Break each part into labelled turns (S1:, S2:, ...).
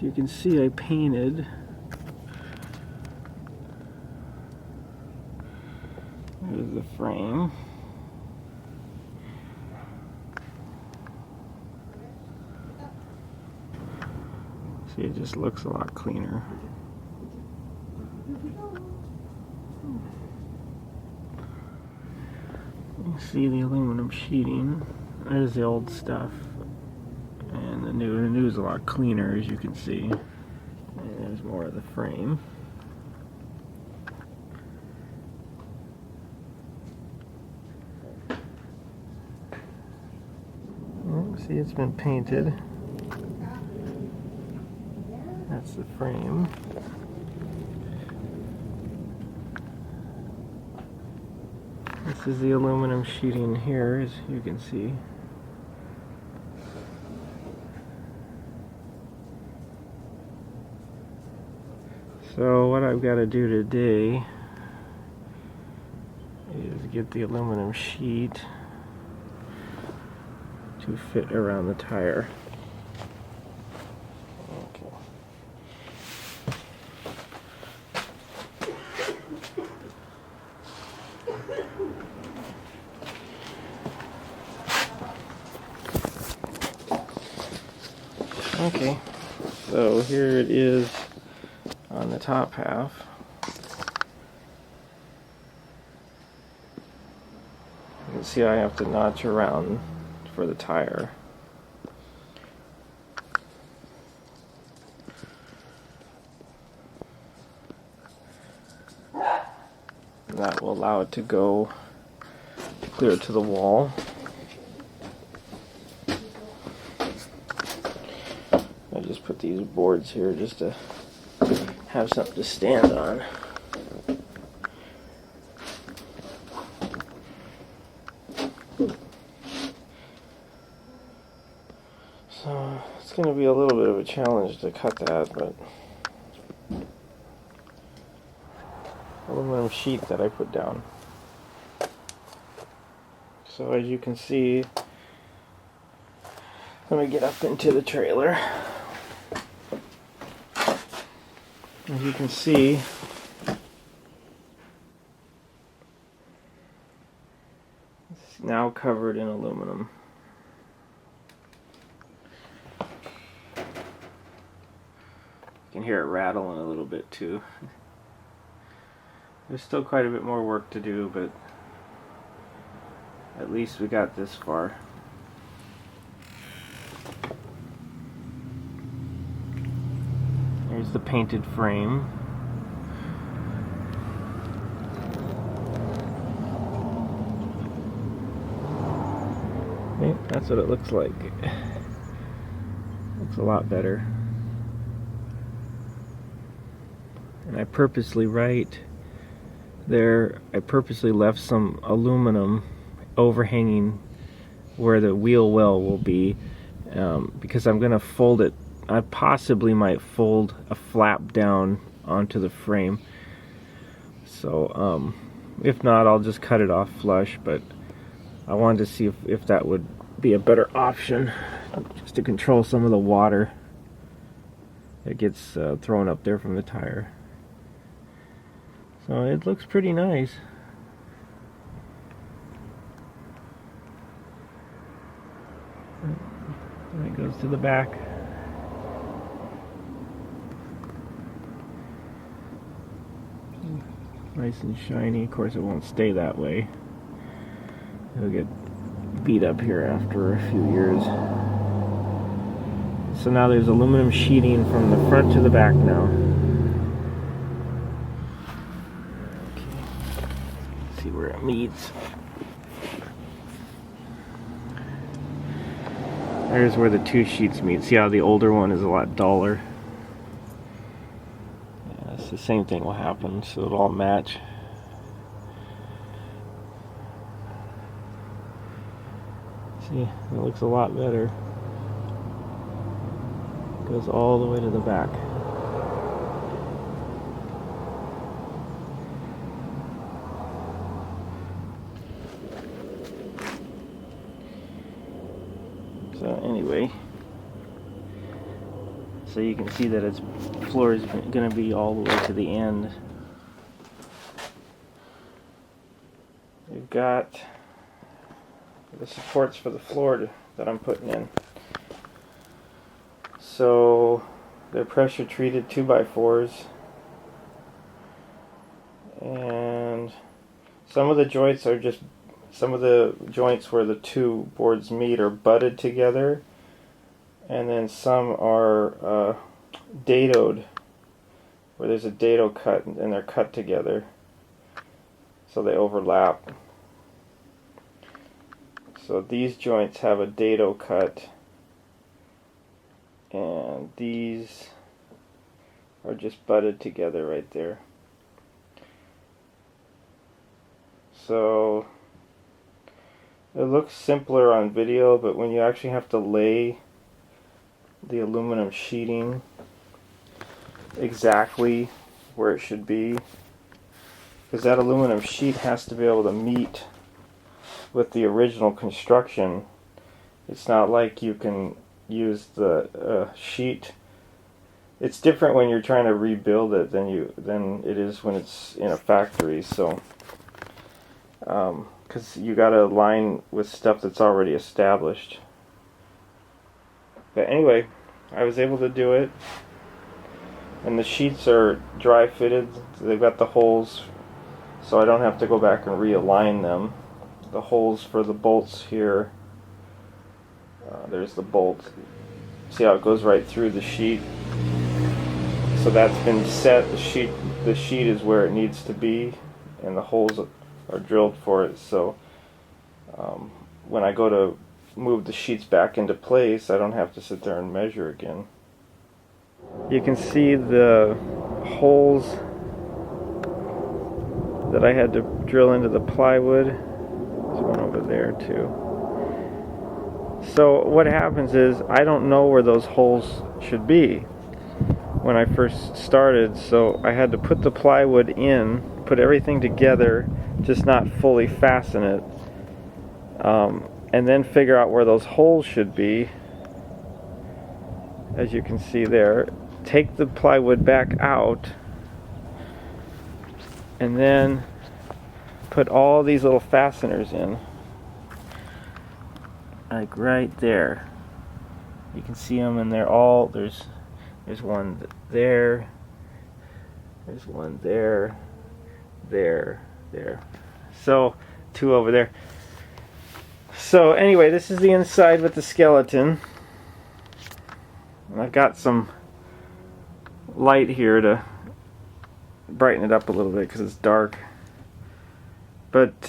S1: As you can see, I painted. There's the frame. See, it just looks a lot cleaner. You see the aluminum sheeting. There's the old stuff. And the new is a lot cleaner, as you can see. And there's more of the frame. See, it's been painted. That's the frame. This is the aluminum sheeting here, as you can see. So what I've got to do today is get the aluminum sheet to fit around the tire. Okay, so here it is on the top half. You can see I have to notch around for the tire. And that will allow it to go clear to the wall. I just put these boards here just to have something to stand on. So it's going to be a little bit of a challenge to cut that, but aluminum sheet that I put down. So as you can see, let me get up into the trailer. As you can see, it's now covered in aluminum. You can hear it rattling a little bit too. There's still quite a bit more work to do, but at least we got this far. Here's the painted frame. Okay, that's what it looks like. Looks a lot better. And I purposely left some aluminum overhanging where the wheel well will be, because I'm going to fold it. I possibly might fold a flap down onto the frame. So if not, I'll just cut it off flush, but I wanted to see if that would be a better option, just to control some of the water that gets thrown up there from the tire. So it looks pretty nice. And it goes to the back. Nice and shiny. Of course, it won't stay that way. It'll get beat up here after a few years. So now there's aluminum sheeting from the front to the back now. Okay. Let's see where it meets. There's where the two sheets meet. See how the older one is a lot duller? Yeah, it's the same thing will happen, so it'll all match. See, it looks a lot better. Goes all the way to the back. So anyway, So you can see that its floor is going to be all the way to the end. We've got the supports for the floor that I'm putting in. So they're pressure treated 2x4s, and some of the joints are just, some of the joints where the two boards meet are butted together, and then some are dadoed, where there's a dado cut and they're cut together so they overlap. So these joints have a dado cut, and these are just butted together right there. So it looks simpler on video, but when you actually have to lay the aluminum sheeting exactly where it should be, because that aluminum sheet has to be able to meet with the original construction. It's not like you can use the sheet. It's different when you're trying to rebuild it than it is when it's in a factory. So because you got to align with stuff that's already established. But anyway, I was able to do it, and the sheets are dry fitted. They've got the holes, so I don't have to go back and realign them. The holes for the bolts here, there's the bolt. See how it goes right through the sheet? So that's been set. The sheet is where it needs to be, and the holes are drilled for it. So when I go to move the sheets back into place, I don't have to sit there and measure again. You can see the holes that I had to drill into the plywood. There's one over there too. So what happens is I don't know where those holes should be when I first started, so I had to put the plywood in, put everything together, just not fully fasten it, and then figure out where those holes should be. As you can see there, take the plywood back out, and then put all these little fasteners in, like right there. You can see them, and they're all, there's one there, there's one there, there. So two over there. So anyway, this is the inside with the skeleton. And I've got some light here to brighten it up a little bit because it's dark. But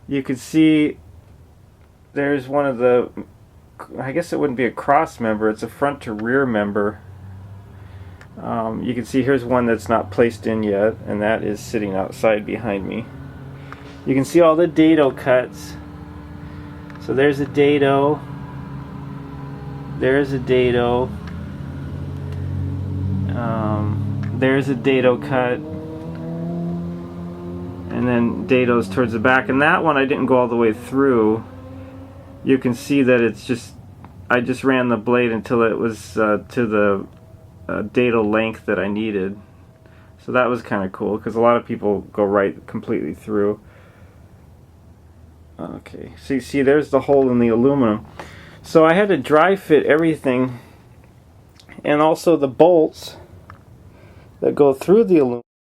S1: you can see there's one of the, I guess it wouldn't be a cross member, it's a front to rear member. You can see here's one that's not placed in yet, and that is sitting outside behind me. You can see all the dado cuts. So there's a dado, there's a dado, there's a dado cut, and then dados towards the back. And that one I didn't go all the way through. You can see that it's just, I just ran the blade until it was to the dado length that I needed. So that was kind of cool, because a lot of people go right completely through. Okay, so you see there's the hole in the aluminum. So I had to dry fit everything, and also the bolts that go through the aluminum.